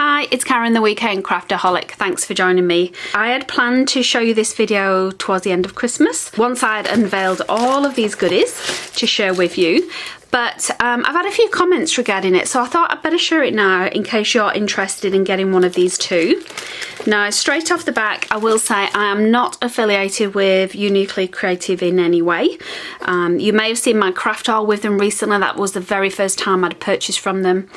Hi, it's Karen, the Weekend Craftaholic. Thanks for joining me. I had planned to show you this video towards the end of Christmas, once I had unveiled all of these goodies to share with you. But I've had a few comments regarding it, so I thought I'd better share it now in case you're interested in getting one of these too. Now, straight off the back, I will say I am not affiliated with Uniquely Creative in any way. You may have seen my craft haul with them recently. That was the very first time I'd purchased from them.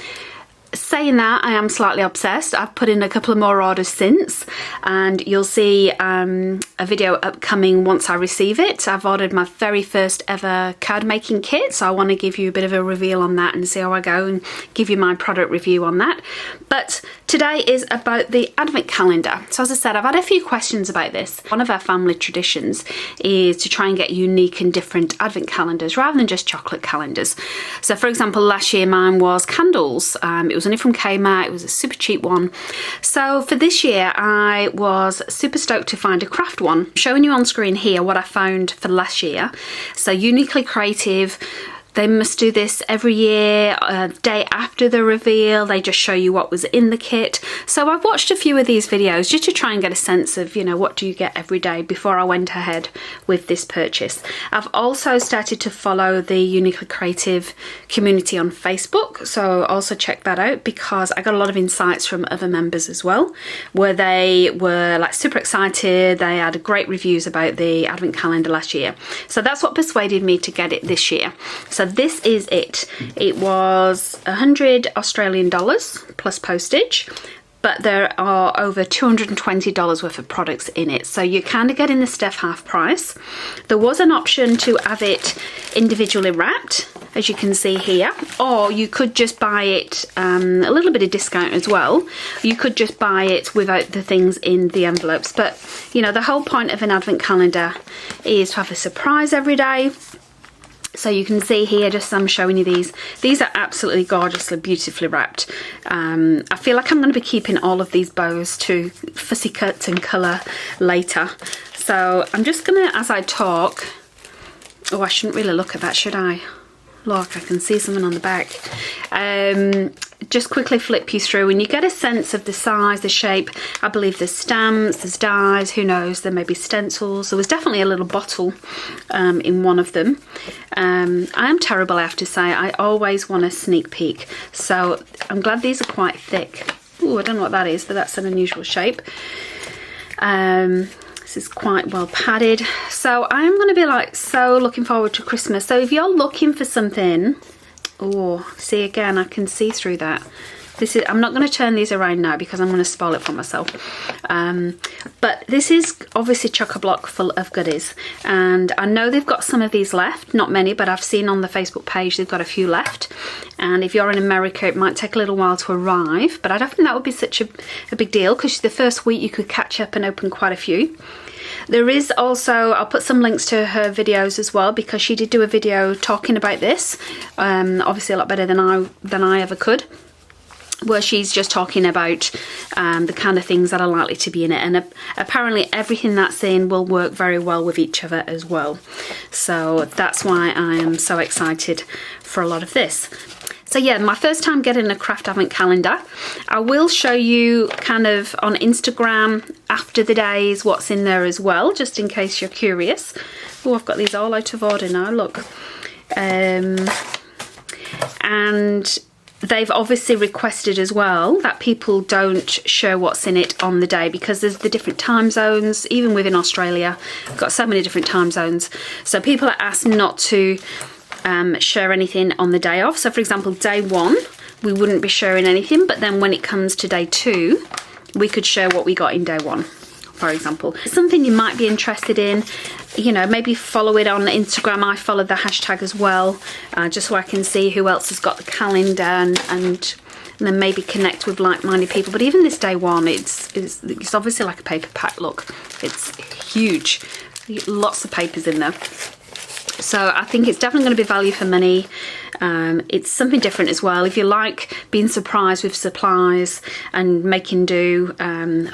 Saying that, I am slightly obsessed. I've put in a couple of more orders since, and you'll see a video upcoming once I receive it. I've ordered my very first ever card making kit, so I want to give you a bit of a reveal on that and see how I go and give you my product review on that. But today is about the advent calendar. So as I said, I've had a few questions about this. One of our family traditions is to try and get unique and different advent calendars rather than just chocolate calendars. So for example, last year mine was candles. It was only from Kmart. It was a super cheap one. So for this year I was super stoked to find a craft one. I'm showing you on screen here what I found for last year. So Uniquely Creative, they must do this every year, day after the reveal. They just show you what was in the kit. So I've watched a few of these videos just to try and get a sense of, you know, what do you get every day before I went ahead with this purchase. I've also started to follow the Uniquely Creative community on Facebook. So also check that out because I got a lot of insights from other members as well, where they were like super excited. They had great reviews about the advent calendar last year. So that's what persuaded me to get it this year. So this is it. It was 100 Australian dollars plus postage, but there are over $220 worth of products in it. So you're kind of getting the stuff half price. There was an option to have it individually wrapped, as you can see here, or you could just buy it, a little bit of discount as well. You could just buy it without the things in the envelopes. But you know, the whole point of an advent calendar is to have a surprise every day. So you can see here, just I'm showing you these. These are absolutely gorgeously, beautifully wrapped. I feel like I'm going to be keeping all of these bows to fussy cut and colour later. So I'm just going to, as I talk, oh, I shouldn't really look at that, should I? Look, I can see something on the back. Just quickly flip you through and you get a sense of the size, the shape. I believe there's stamps, there's dies, who knows, there may be stencils. There was definitely a little bottle in one of them. I am terrible, I have to say. I always want a sneak peek. So I'm glad these are quite thick. Oh, I don't know what that is, but that's an unusual shape. This is quite well padded. So I'm going to be like so looking forward to Christmas. So if you're looking for something, oh, see again, I can see through that. This is, I'm not going to turn these around now because I'm going to spoil it for myself. But this is obviously chock-a-block full of goodies. And I know they've got some of these left, not many, but I've seen on the Facebook page they've got a few left. And if you're in America, it might take a little while to arrive, but I don't think that would be such a big deal because the first week you could catch up and open quite a few. There is also, I'll put some links to her videos as well because she did do a video talking about this, obviously a lot better than I ever could, where she's just talking about the kind of things that are likely to be in it, and apparently everything that's in will work very well with each other as well. So that's why I am so excited for a lot of this. So yeah, my first time getting a craft advent calendar. I will show you kind of on Instagram after the days what's in there as well, just in case you're curious. Oh, I've got these all out of order now, look. And they've obviously requested as well that people don't show what's in it on the day because there's the different time zones. Even within Australia, we've got so many different time zones. So people are asked not to share anything on the day off. So for example, day one, we wouldn't be sharing anything, but then when it comes to day two, we could share what we got in day one, for example. Something you might be interested in, you know, maybe follow it on Instagram. I followed the hashtag as well, just so I can see who else has got the calendar and then maybe connect with like-minded people. But even this day one, it's obviously like a paper pack, look. It's huge, lots of papers in there. So I think it's definitely going to be value for money. It's something different as well. If you like being surprised with supplies and making do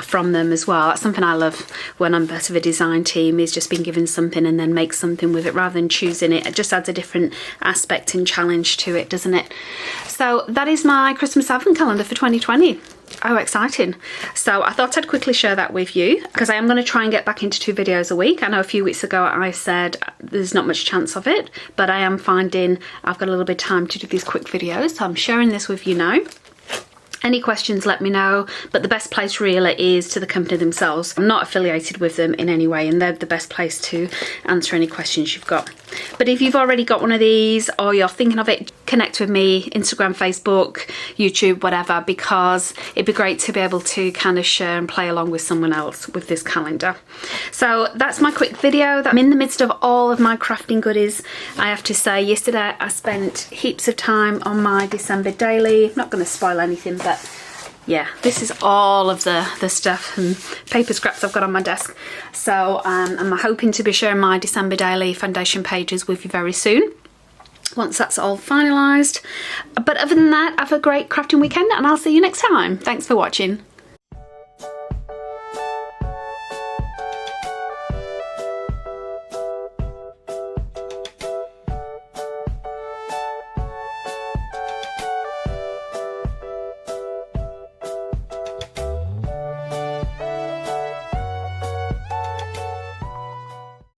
from them as well, that's something I love when I'm part of a design team, is just being given something and then make something with it rather than choosing it. It just adds a different aspect and challenge to it, doesn't it? So that is my Christmas advent calendar for 2020. Oh, exciting. So I thought I'd quickly share that with you because I am going to try and get back into 2 videos a week. I know a few weeks ago I said there's not much chance of it, but I am finding I've got a little bit of time to do these quick videos. So I'm sharing this with you now. Any questions, let me know, but the best place really is to the company themselves. I'm not affiliated with them in any way, and they're the best place to answer any questions you've got. But if you've already got one of these or you're thinking of it, connect with me, Instagram, Facebook, YouTube, whatever, because it'd be great to be able to kind of share and play along with someone else with this calendar. So that's my quick video. I'm in the midst of all of my crafting goodies. I have to say, yesterday I spent heaps of time on my December daily. I'm not going to spoil anything, but yeah, this is all of the stuff and paper scraps I've got on my desk. So I'm hoping to be sharing my December daily foundation pages with you very soon, once that's all finalised. But other than that, have a great crafting weekend and I'll see you next time. Thanks for watching.